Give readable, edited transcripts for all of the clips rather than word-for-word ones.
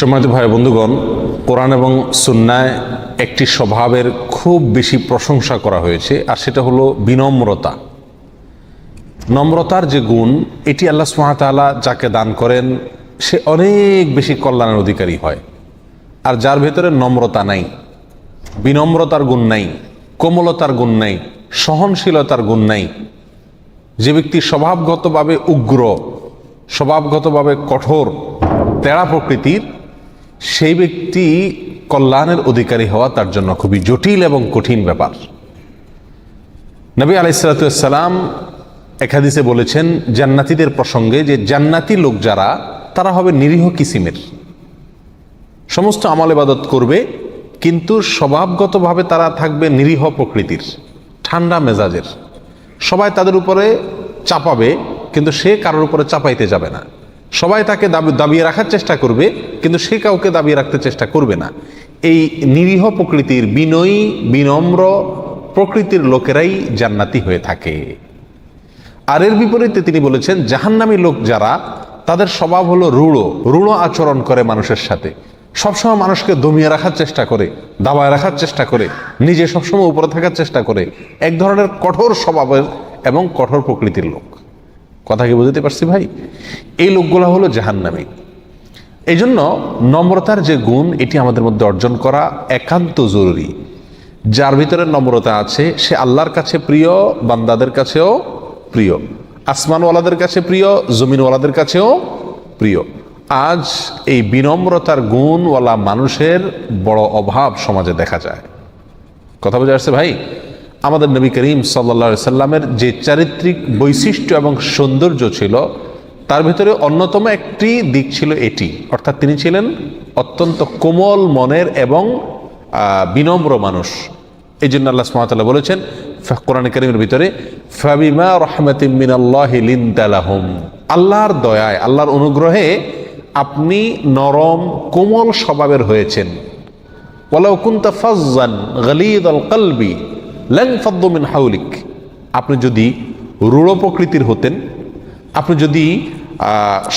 সম্মানিত ভাই বন্ধুগণ, কোরআন এবং সুন্নায় একটি স্বভাবের খুব বেশি প্রশংসা করা হয়েছে, আর সেটা হলো বিনম্রতা। নম্রতার যে গুণ, এটি আল্লাহ সুবহানাহু ওয়া তাআলা যাকে দান করেন সে অনেক বেশি কল্যাণের অধিকারী হয়। আর যার ভেতরে নম্রতা নাই, বিনম্রতার গুণ নাই, কোমলতার গুণ নাই, সহনশীলতার গুণ নাই, যে ব্যক্তি স্বভাবগতভাবে উগ্র, স্বভাবগতভাবে কঠোর, তেড়া প্রকৃতির, সেই ব্যক্তি কল্যাণের অধিকারী হওয়া তার জন্য খুবই জটিল এবং কঠিন ব্যাপার। নবী আলাইহিস সালাতু ওয়াস সালাম এক হাদিসে বলেছেন জান্নাতীদের প্রসঙ্গে যে জান্নাতি লোক যারা, তারা হবে নিরীহ কিসিমের, সমস্ত আমল ইবাদত করবে কিন্তু স্বভাবগতভাবে তারা থাকবে নিরীহ প্রকৃতির, ঠান্ডা মেজাজের। সবাই তাদের উপরে চাপাবে কিন্তু সে কারোর উপরে চাপাইতে যাবে না। সবাই তাকে দাবিয়ে রাখার চেষ্টা করবে কিন্তু সে কাউকে দাবিয়ে রাখতে চেষ্টা করবে না। এই নিরীহ প্রকৃতির, বিনয়ী বিনম্র প্রকৃতির লোকেরাই জান্নাতি হয়ে থাকে। আর এর বিপরীতে তিনি বলেছেন জাহান্নামী লোক যারা, তাদের স্বভাব হলো রূঢ় আচরণ করে মানুষের সাথে, সবসময় মানুষকে দমিয়ে রাখার চেষ্টা করে, দাবায় রাখার চেষ্টা করে, নিজে সবসময় উপরে থাকার চেষ্টা করে, এক ধরনের কঠোর স্বভাবের এবং কঠোর প্রকৃতির লোক। কথা কি বুঝতে পারছি ভাই? এই লোকগুলো হলো জাহান্নামী। এই জন্য নম্রতার যে গুণ, এটি আমাদের মধ্যে অর্জন করা একান্ত জরুরি। যার ভিতরে নম্রতা আছে সে আল্লাহর কাছে প্রিয়, বান্দাদের কাছেও প্রিয়, আসমানওয়ালাদের কাছে প্রিয়, জমিনওয়ালাদের কাছেও প্রিয়। আজ এই বিনম্রতার গুণওয়ালা মানুষের বড় অভাব সমাজে দেখা যায়। কথা বোঝা যাচ্ছে ভাই? আমাদের নবী করিম সাল্লাল্লাহু আলাইহি সাল্লামের যে চারিত্রিক বৈশিষ্ট্য এবং সৌন্দর্য ছিল, তার ভিতরে অন্যতম একটি দিক ছিল এটি, অর্থাৎ তিনি ছিলেন অত্যন্ত কোমল মনের এবং বিনম্র মানুষ। এই জন্য আল্লাহ সুবহানাহু ওয়া তাআলা বলেছেন কোরআন কারীমের ভিতরে, ফাবিমা রাহমাতিম মিনাল্লাহি লিনতা লাহুম, আল্লাহর দয়ায়, আল্লাহর অনুগ্রহে আপনি নরম কোমল স্বভাবের হয়েছেন। ওয়ালাউ কুনতা ফাজ্জান গালিযাল কলবি লানফাদ্দু মিন হাওলিক, আপনি যদি রূঢ় প্রকৃতির হতেন, আপনি যদি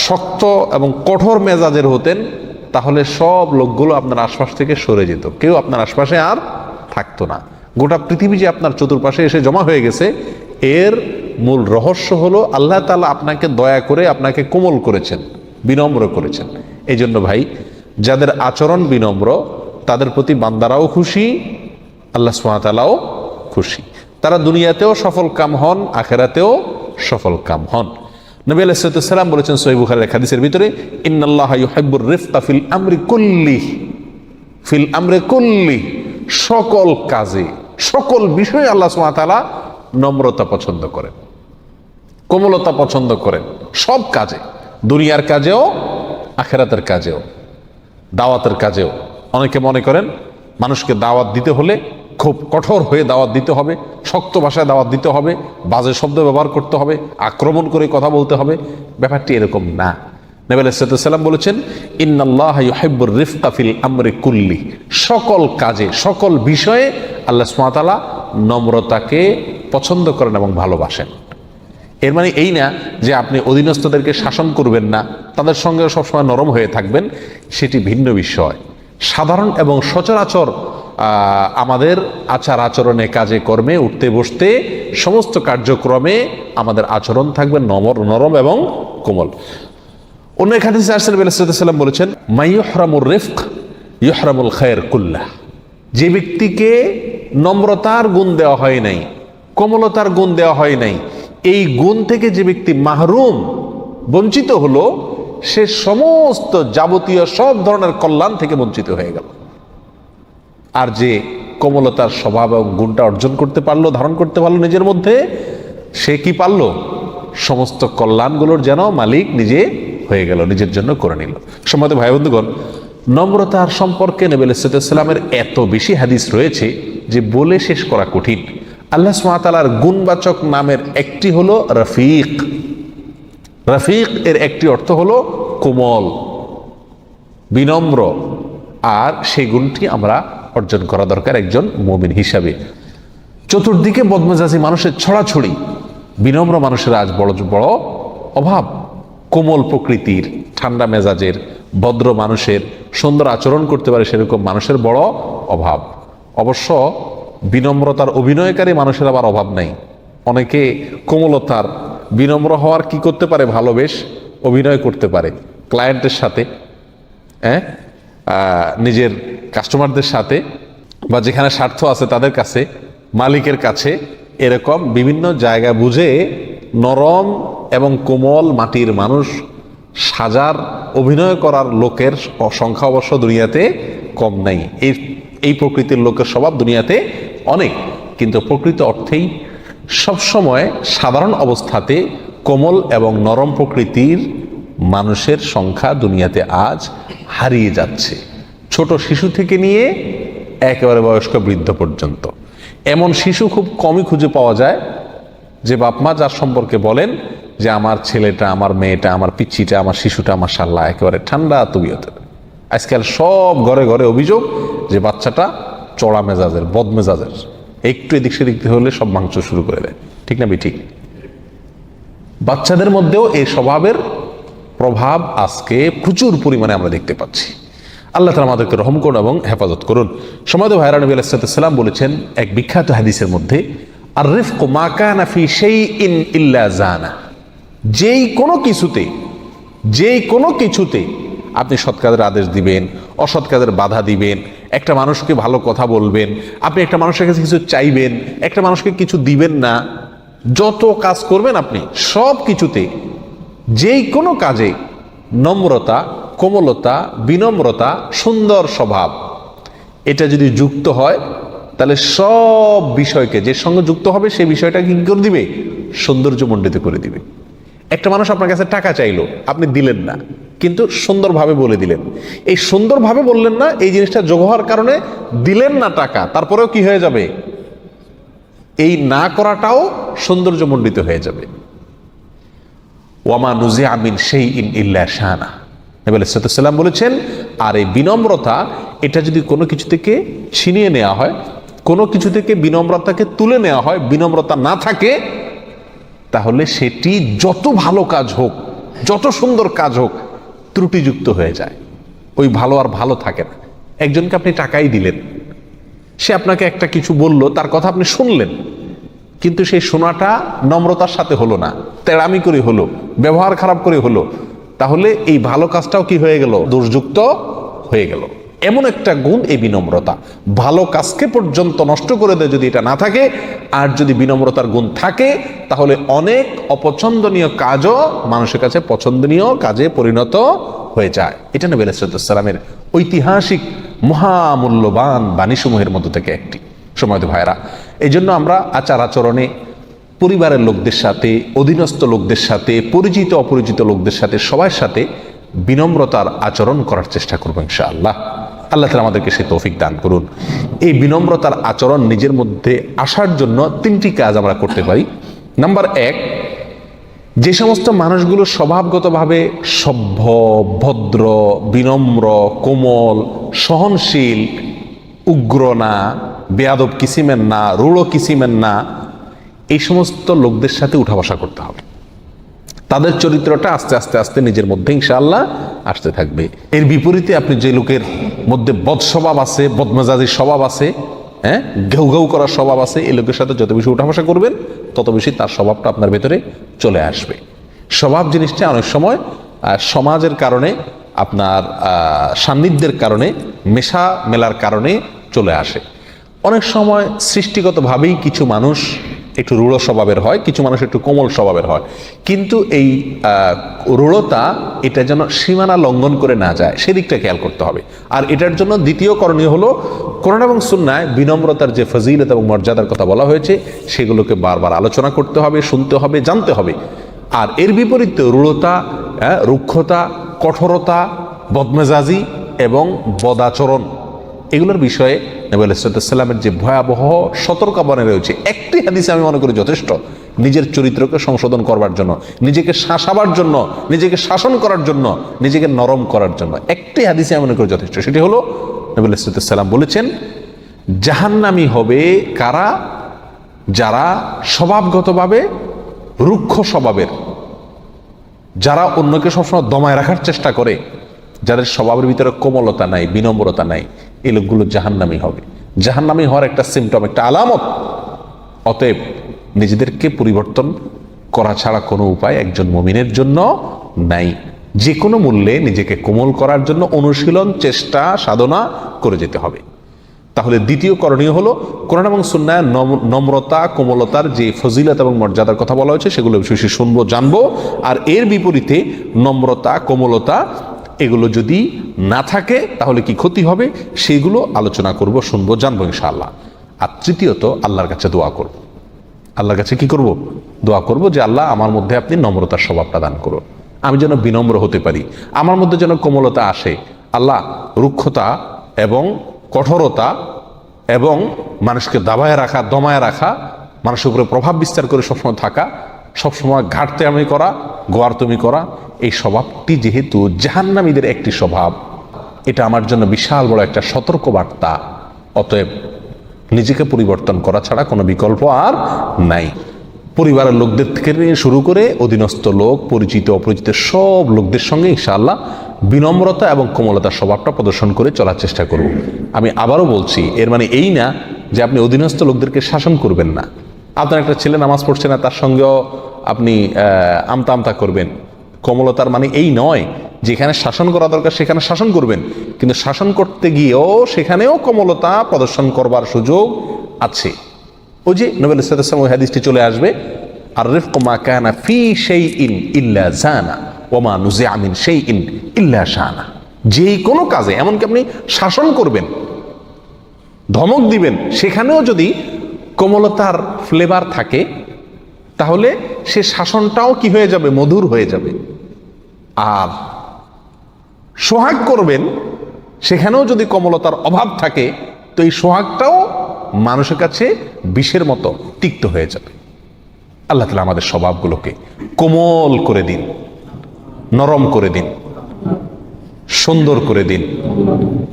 শক্ত এবং কঠোর মেজাজের হতেন, তাহলে সব লোকগুলো আপনার আশপাশ থেকে সরে যেত, কেউ আপনার আশপাশে আর থাকতো না। গোটা পৃথিবী যে আপনার চতুর্পাশে এসে জমা হয়ে গেছে, এর মূল রহস্য হলো আল্লাহ তাআলা আপনাকে দয়া করে আপনাকে কোমল করেছেন, বিনম্র করেছেন। এই জন্য ভাই, যাদের আচরণ বিনম্র তাদের প্রতি বান্দারাও খুশি, আল্লাহ সুবহানাহু ওয়া তাআলাও খুশি। তারা দুনিয়াতেও সফল কাম হন, আখিরাতেও সফল কাম হন। নবী আলাইহিস সালাতু ওয়াস সালাম বলেছেন সহিহ বুখারীর হাদিসের ভিতরে, ইন্নাল্লাহা ইউহিব্বুর রিফকা ফিল আমরি কুল্লি, ফিল আমরি কুল্লি, সকল কাজে, সকল বিষয়ে আল্লাহ সুবহানাহু ওয়া তাআলা নম্রতা পছন্দ করেন, কোমলতা পছন্দ করেন, সব কাজে, দুনিয়ার কাজেও, আখিরাতের কাজেও, দাওয়াতের কাজেও। অনেকে মনে করেন মানুষকে দাওয়াত দিতে হলে খুব কঠোর হয়ে দাওয়াত দিতে হবে, শক্ত ভাষায় দাওয়াত দিতে হবে, বাজে শব্দ ব্যবহার করতে হবে, আক্রমণ করে কথা বলতে হবে। ব্যাপারটি এরকম না। নবী আলাইহিস সালাতু ওয়াস সালাম বলেছেন, ইন্নাল্লাহা ইউহিব্বুর রিফকা ফিল আমরি কুল্লি, সকল কাজে, সকল বিষয়ে আল্লাহ সুবহানাহু ওয়া তাআলা নম্রতাকে পছন্দ করেন এবং ভালোবাসেন। এর মানে এই না যে আপনি অধীনস্থদেরকে শাসন করবেন না, তাদের সঙ্গে সবসময় নরম হয়ে থাকবেন, সেটি ভিন্ন বিষয়। সাধারণ এবং সচরাচর আমাদের আচার আচরণে, কাজে কর্মে, উঠতে বসতে, সমস্ত কার্যক্রমে আমাদের আচরণ থাকবে নরম এবং কোমল। অন্য এক হাদিসে রাসূল সাল্লাল্লাহু আলাইহি ওয়াসাল্লাম বলেছেন, মাইয়ুহরামুর রিফক ইউহরামুল খায়র কুল্লাহ, যে ব্যক্তিকে নম্রতার গুণ দেওয়া হয় নাই, কোমলতার গুণ দেওয়া হয় নাই, এই গুণ থেকে যে ব্যক্তি মাহরুম, বঞ্চিত হলো, সে সমস্ত যাবতীয় সব ধরনের কল্যাণ থেকে বঞ্চিত হয়ে গেল। আর যে কোমলতার স্বভাব এবং গুণটা অর্জন করতে পারলো, ধারণ করতে পারলো নিজের মধ্যে, সে কি পারলো? সমস্ত কল্যাণগুলোর যেন মালিক নিজে হয়ে গেল, নিজের জন্য করে নিল। সম্মানিত ভাই বন্ধুগণ, নম্রতার সম্পর্কে নবী আলাইহিস সালাতু ওয়াস সালামের এত বেশি হাদিস রয়েছে যে বলে শেষ করা কঠিন। আল্লাহ সুবহানাহু ওয়া তাআলার গুণবাচক নামের একটি হলো রফিক। রফিক এর একটি অর্থ হলো কোমল, বিনম্র, আর সেই গুণটি আমরা অর্জন করা দরকার একজন মুমিন হিসাবে। চতুর্দিকে বদমেজাজি মানুষের ছড়াছড়ি, বিনম্র মানুষের আজ বড় বড় অভাব। কোমল প্রকৃতির, ঠান্ডা মেজাজের, ভদ্র মানুষের, সুন্দর আচরণ করতে পারে সেরকম মানুষের বড় অভাব। অবশ্য বিনম্রতার অভিনয়কারী মানুষের আবার অভাব নাই। অনেকে কোমলতার, বিনম্র হওয়ার কি করতে পারে, ভালোবেস অভিনয় করতে পারে ক্লায়েন্টের সাথে, নিজের কাস্টমারদের সাথে, বা যেখানে স্বার্থ আছে তাদের কাছে, মালিকের কাছে, এরকম বিভিন্ন জায়গা বুঝে নরম এবং কোমল মাটির মানুষ সাজার, অভিনয় করার লোকের সংখ্যা অবশ্য দুনিয়াতে কম নাই। এই প্রকৃতির লোকের স্বভাব দুনিয়াতে অনেক, কিন্তু প্রকৃত অর্থেই সবসময় সাধারণ অবস্থাতে কোমল এবং নরম প্রকৃতির মানুষের সংখ্যা দুনিয়াতে আজ হারিয়ে যাচ্ছে, ছোট শিশু থেকে নিয়ে একেবারে বয়স্ক বৃদ্ধ পর্যন্ত। এমন শিশু খুব কমই খুঁজে পাওয়া যায় যে বাপ মা যার সম্পর্কে বলেন যে আমার ছেলেটা, আমার মেয়েটা, আমার পিচ্ছিটা, আমার শিশুটা মাশাআল্লাহ একেবারে ঠান্ডা তবিয়তের। আজকাল সব ঘরে ঘরে অভিযোগ যে বাচ্চাটা চড়া মেজাজের, বদ মেজাজের, একটু এদিক সেদিক হলে সব মাংস শুরু করে দেয়। ঠিক না ঠিক? বাচ্চাদের মধ্যেও এই স্বভাবের প্রভাব আজকে প্রচুর পরিমাণে আমরা দেখতে পাচ্ছি। আল্লাহ তাআলা আমাদেরকে রহম করুন এবং হেফাজত করুন। সময়ত ভাইরা, নবী আলাইহিস সালাম বলেছেন এক বিখ্যাত হাদিসের মধ্যে, আর রিফকু মা কানা ফি শাইইন ইল্লা জানা, যেই কোনো কিছুতে আপনি সৎ কাজের আদেশ দিবেন, অসৎ কাজের বাধা দিবেন, একটা মানুষকে ভালো কথা বলবেন, আপনি একটা মানুষের কাছে কিছু চাইবেন, একটা মানুষকে কিছু দিবেন না, যত কাজ করবেন আপনি সব কিছুতে, যেই কোনো কাজে নম্রতা, কোমলতা, বিনম্রতা, সুন্দর স্বভাব এটা যদি যুক্ত হয়, তাহলে সব বিষয়কে যে সঙ্গে যুক্ত হবে সেই বিষয়টা কি করে দিবে? সৌন্দর্যমণ্ডিত করে দিবে। একটা মানুষ আপনার কাছে টাকা চাইলো, আপনি দিলেন না, কিন্তু সুন্দরভাবে বলে দিলেন। এই সুন্দরভাবে বললেন না, এই জিনিসটা যোগ হওয়ার কারণে দিলেন না টাকা, তারপরেও কি হয়ে যাবে? এই না করাটাও সৌন্দর্যমণ্ডিত হয়ে যাবে। ওয়ামা নুজিআ মিন শাইইন ইল্লা শানা, নবী আলাইহিস সালাম বলেছেন, আর এই বিনম্রতা এটা যদি কোনো কিছু থেকে ছিনিয়ে নেওয়া হয়, কোনো কিছু থেকে বিনম্রতাকে তুলে নেওয়া হয়, বিনম্রতা না থাকে, তাহলে সেটি যত ভালো কাজ হোক, যত সুন্দর কাজ হোক, ত্রুটিযুক্ত হয়ে যায়। ওই ভালো আর ভালো থাকে না। একজনকে আপনি টাকাই দিলেন, সে আপনাকে একটা কিছু বলল, তার কথা আপনি শুনলেন, কিন্তু সেই শোনাটা নম্রতার সাথে হলো না, তেড়ামি করে হলো, ব্যবহার খারাপ করে হলো, তাহলে এই ভালো কাজটাও কি হয়ে গেল? দোষযুক্ত হয়ে গেল। এমন একটা গুণ এই বিনম্রতা, ভালো কাজকে পর্যন্ত নষ্ট করে দেয় যদি এটা না থাকে। আর যদি বিনম্রতার গুণ থাকে, তাহলে অনেক অপছন্দনীয় কাজও মানুষের কাছে পছন্দনীয় কাজে পরিণত হয়ে যায়। এটা নবী আলাইহিস সালামের ঐতিহাসিক মহামূল্যবান বাণীসমূহের মধ্যে থেকে একটি। সময়ত ভাইরা, এই জন্য আমরা আচার আচরণে পরিবারের লোকদের সাথে, অধীনস্থ লোকদের সাথে, পরিচিত অপরিচিত লোকদের সাথে, সবার সাথে বিনম্রতার আচরণ করার চেষ্টা করবো ইনশাআল্লাহ। আল্লাহ তাআলা আমাদেরকে সেই তৌফিক দান করুন। এই বিনম্রতার আচরণ নিজের মধ্যে আসার জন্য 3টি কাজ আমরা করতে পারি। নাম্বার 1, যে সমস্ত মানুষগুলো স্বভাবগতভাবে সভ্য, ভদ্র, বিনম্র, কোমল, সহনশীল, উগ্র না, বেয়াদব কিসিমের না, রূঢ় কিসিমের না, এই সমস্ত লোকদের সাথে উঠা বসা করতে হবে। তাদের চরিত্রটা আস্তে আস্তে আস্তে নিজের মধ্যে ইনশাআল্লাহ আসতে থাকবে। এর বিপরীতে আপনি যে লোকের মধ্যে বদ স্বভাব আছে, বদমেজাজির স্বভাব আছে, ঘেউ ঘেউ করার স্বভাব আছে, এই লোকের সাথে যত বেশি উঠা বসা করবেন, তত বেশি তার স্বভাবটা আপনার ভেতরে চলে আসবে। স্বভাব জিনিসটা অনেক সময় সমাজের কারণে, আপনার সান্নিধ্যের কারণে, মেলার কারণে চলে আসে। অনেক সময় সৃষ্টিগতভাবেই কিছু মানুষ একটু রূঢ় স্বভাবের হয়, কিছু মানুষ একটু কোমল স্বভাবের হয়, কিন্তু এই রূঢ়তা এটা যেন সীমানা লঙ্ঘন করে না যায়, সেদিকটা খেয়াল করতে হবে। আর এটার জন্য দ্বিতীয় করণীয় হলো, কোরআন এবং সুন্নায় বিনম্রতার যে ফজিলত এবং মর্যাদার কথা বলা হয়েছে, সেগুলোকে বারবার আলোচনা করতে হবে, শুনতে হবে, জানতে হবে। আর এর বিপরীতে রূঢ়তা, রুক্ষতা, কঠোরতা, বদমেজাজি এবং বদাচরণ, এগুলোর বিষয়ে নবী আলাইহিস সালামের যে ভয়াবহ সতর্কবাণী রয়েছে, একটি হাদিসে আমি মনে করি যথেষ্ট নিজের চরিত্রকে সংশোধন করবার জন্য, নিজেকে শাসাবার জন্য, নিজেকে শাসন করার জন্য, নিজেকে নরম করার জন্য। একটি হাদিসে আমি মনে করি যথেষ্ট। সেটি হলো, নবী আলাইহিস সালাম বলেছেন, জাহান্নামী হবে কারা? যারা স্বভাবগতভাবে রুক্ষ স্বভাবের, যারা অন্যকে সবসময় দমায় রাখার চেষ্টা করে, যাদের স্বভাবের ভিতরে কোমলতা নাই, বিনম্রতা নাই, এই লোকগুলো জাহান্নামী হবে। জাহান্নামী হওয়ার একটা সিমটম, একটা আলামত। অতএব নিজেদেরকে পরিবর্তন করা ছাড়া কোনো উপায় একজন মুমিনের জন্য নাই। যে কোনো মূল্যে নিজেকে কোমল করার জন্য অনুশীলন, চেষ্টা, সাধনা করে যেতে হবে। তাহলে দ্বিতীয় করণীয় হলো কোরআন এবং সুন্নাহ নম্রতা, কোমলতার যে ফজিলত এবং মর্যাদার কথা বলা হয়েছে সেগুলো বেশি শুনবো, জানবো। আর এর বিপরীতে নম্রতা, কোমলতা এগুলো যদি না থাকে তাহলে কি ক্ষতি হবে সেইগুলো আলোচনা করব, শুনবো, জানবো ইনশাআল্লাহ। আর তৃতীয়ত আল্লাহর কাছে দোয়া করব। আল্লাহর কাছে কি করব? দোয়া করব যে আল্লাহ আমার মধ্যে আপনি নম্রতার স্বভাবটা দান করুন, আমি যেন বিনম্র হতে পারি, আমার মধ্যে যেন কোমলতা আসে। আল্লাহ রুক্ষতা এবং কঠোরতা এবং মানুষকে দাবায় রাখা, দমায় রাখা, মানুষের উপরে প্রভাব বিস্তার করে সবসময় থাকা, সবসময় ঘাটতে আমি করা, গোয়ার তুমি করা, এই স্বভাবটি যেহেতু জাহান্নামীদের একটি স্বভাব, এটা আমার জন্য বিশাল বড় একটা সতর্ক বার্তা। অতএব নিজেকে পরিবর্তন করা ছাড়া কোনো বিকল্প আর নাই। পরিবারের লোকদের থেকে শুরু করে অধীনস্থ লোক, পরিচিত অপরিচিত সব লোকদের সঙ্গে ইনশাআল্লাহ বিনম্রতা এবং কোমলতার স্বভাবটা প্রদর্শন করে চলার চেষ্টা করব। আমি আবারও বলছি, এর মানে এই না যে আপনি অধীনস্থ লোকদেরকে শাসন করবেন না। আপনার একটা ছেলে নামাজ পড়ছে না, তার সঙ্গেও আপনি আমতা আমতা করবেন। কোমলতার মানে এই নয় যেখানে শাসন করা দরকার সেখানে শাসন করবেন, কিন্তু শাসন করতে গিয়েও সেখানেও কোমলতা প্রদর্শন করবার সুযোগ আছে। ওই যে নবী সাল্লাল্লাহু আলাইহি ওয়াসাল্লাম হাদিসটি চলে আসবে, আর রিফকু মা কানা ফি শাইইন ইল্লা জানা ওয়া মা নুজিআ মিন শাইইন ইল্লা শানা। যেই কোনো কাজে, এমনকি আপনি শাসন করবেন, ধমক দিবেন, সেখানেও যদি কোমলতার ফ্লেভার থাকে তাহলে সে শাসনটাও কি হয়ে যাবে? মধুর হয়ে যাবে। আর সোহাগ করবেন, সেখানেও যদি কোমলতার অভাব থাকে তো এই সোহাগটাও মানুষের কাছে বিষের মতো তিক্ত হয়ে যাবে। আল্লাহ তাআলা আমাদের স্বভাবগুলোকে কোমল করে দিন, নরম করে দিন, সুন্দর করে দিন।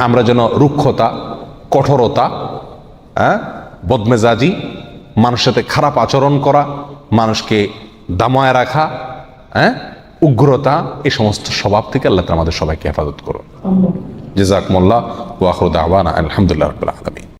আমরা যেন রুক্ষতা, কঠোরতা, বদমেজাজি, মানুষের সাথে খারাপ আচরণ করা, মানুষকে দামায় রাখা, উগ্রতা, এই সমস্ত স্বভাব থেকে আল্লাহ তাআলা আমাদের সবাইকে হেফাজত করুন। জাযাকুমুল্লাহ ওয়া আখিরু দাওয়ানা আলহামদুলিল্লাহি রাব্বিল আলামিন।